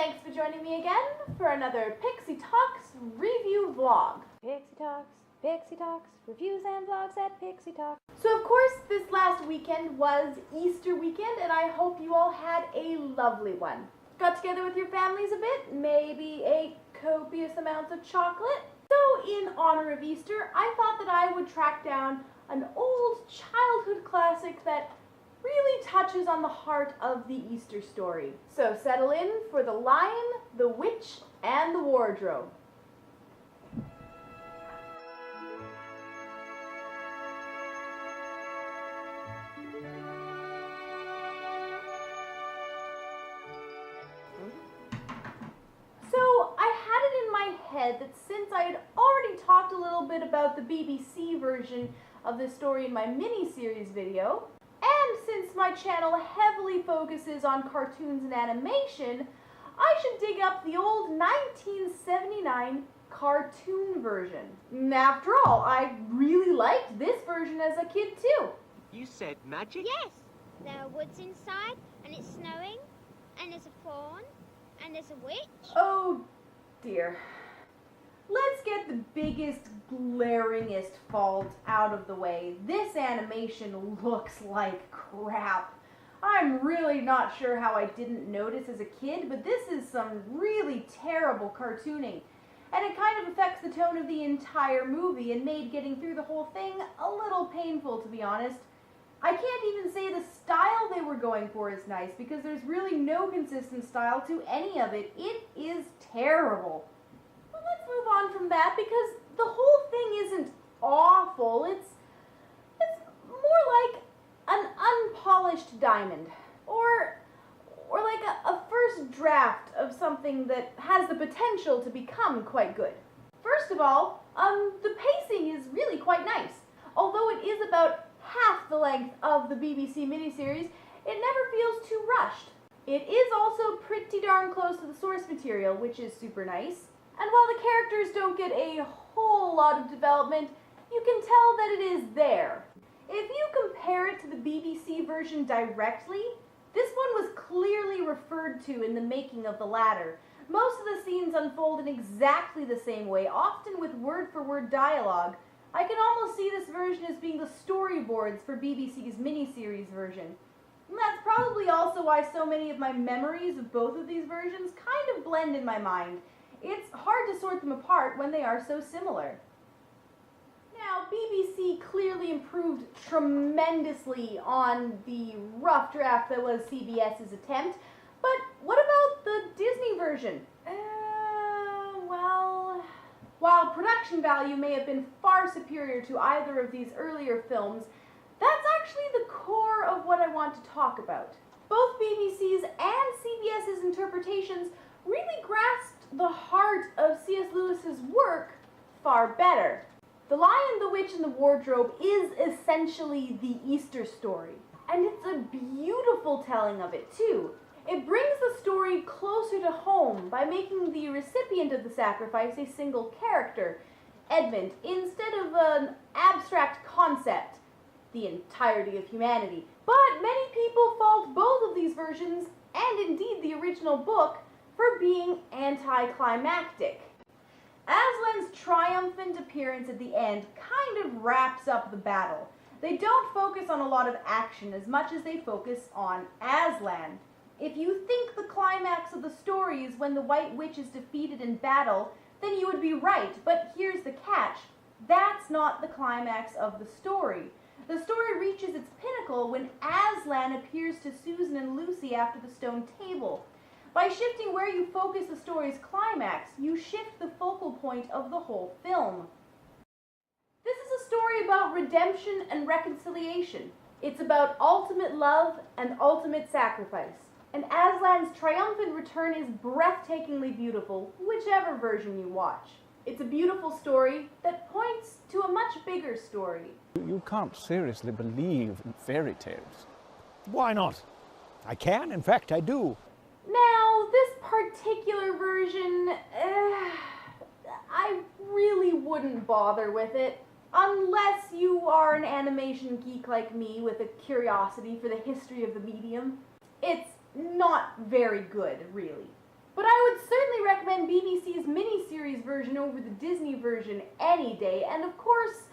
Thanks for joining me again for another Pixie Talks review vlog. Pixie Talks, reviews and vlogs at Pixie Talks. So of course this last weekend was Easter weekend and I hope you all had a lovely one. Got together with your families a bit, maybe ate copious amounts of chocolate. So in honor of Easter, I thought that I would track down an old childhood classic that really touches on the heart of the Easter story. So settle in for The Lion, the Witch, and the Wardrobe. So I had it in my head that since I had already talked a little bit about the BBC version of this story in my mini-series video, and since my channel heavily focuses on cartoons and animation, I should dig up the old 1979 cartoon version. After all, I really liked this version as a kid too. You said magic? Yes. There are woods inside, and it's snowing, and there's a fawn, and there's a witch. Oh dear. Let's get the biggest, glaringest fault out of the way. This animation looks like crap. I'm really not sure how I didn't notice as a kid, but this is some really terrible cartooning. And it kind of affects the tone of the entire movie and made getting through the whole thing a little painful, to be honest. I can't even say the style they were going for is nice, because there's really no consistent style to any of it. It is terrible. But let's move on from that, because the whole thing isn't awful. It's more like an unpolished diamond, or like a first draft of something that has the potential to become quite good. First of all, the pacing is really quite nice. Although it is about half the length of the BBC miniseries, it never feels too rushed. It is also pretty darn close to the source material, which is super nice. And while the characters don't get a whole lot of development, you can tell that it is there. If you compare it to the BBC version directly, this one was clearly referred to in the making of the latter. Most of the scenes unfold in exactly the same way, often with word-for-word dialogue. I can almost see this version as being the storyboards for BBC's miniseries version. And that's probably also why so many of my memories of both of these versions kind of blend in my mind. It's hard to sort them apart when they are so similar. Now, BBC clearly improved tremendously on the rough draft that was CBS's attempt, but what about the Disney version? Well, while production value may have been far superior to either of these earlier films, that's actually the core of what I want to talk about. Both BBC's and CBS's interpretations really grasped the heart of C.S. Lewis's work far better. The Lion, the Witch, and the Wardrobe is essentially the Easter story, and it's a beautiful telling of it too. It brings the story closer to home by making the recipient of the sacrifice a single character, Edmund, instead of an abstract concept, the entirety of humanity. But many people fault both of these versions, and indeed the original book, for being anticlimactic. Aslan's triumphant appearance at the end kind of wraps up the battle. They don't focus on a lot of action as much as they focus on Aslan. If you think the climax of the story is when the White Witch is defeated in battle, then you would be right, but here's the catch. That's not the climax of the story. The story reaches its pinnacle when Aslan appears to Susan and Lucy after the stone table. By shifting where you focus the story's climax, you shift the focal point of the whole film. This is a story about redemption and reconciliation. It's about ultimate love and ultimate sacrifice. And Aslan's triumphant return is breathtakingly beautiful, whichever version you watch. It's a beautiful story that points to a much bigger story. You can't seriously believe in fairy tales. Why not? I can, in fact, I do. Now, this particular version, I really wouldn't bother with it. Unless you are an animation geek like me with a curiosity for the history of the medium. It's not very good, really. But I would certainly recommend BBC's miniseries version over the Disney version any day, and of course,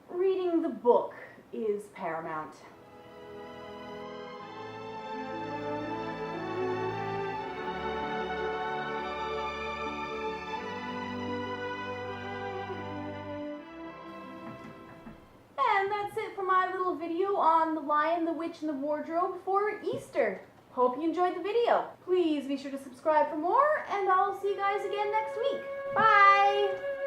reading the book is paramount. And that's it for my little video on The Lion, the Witch, and the Wardrobe for Easter. Hope you enjoyed the video. Please be sure to subscribe for more, and I'll see you guys again next week. Bye!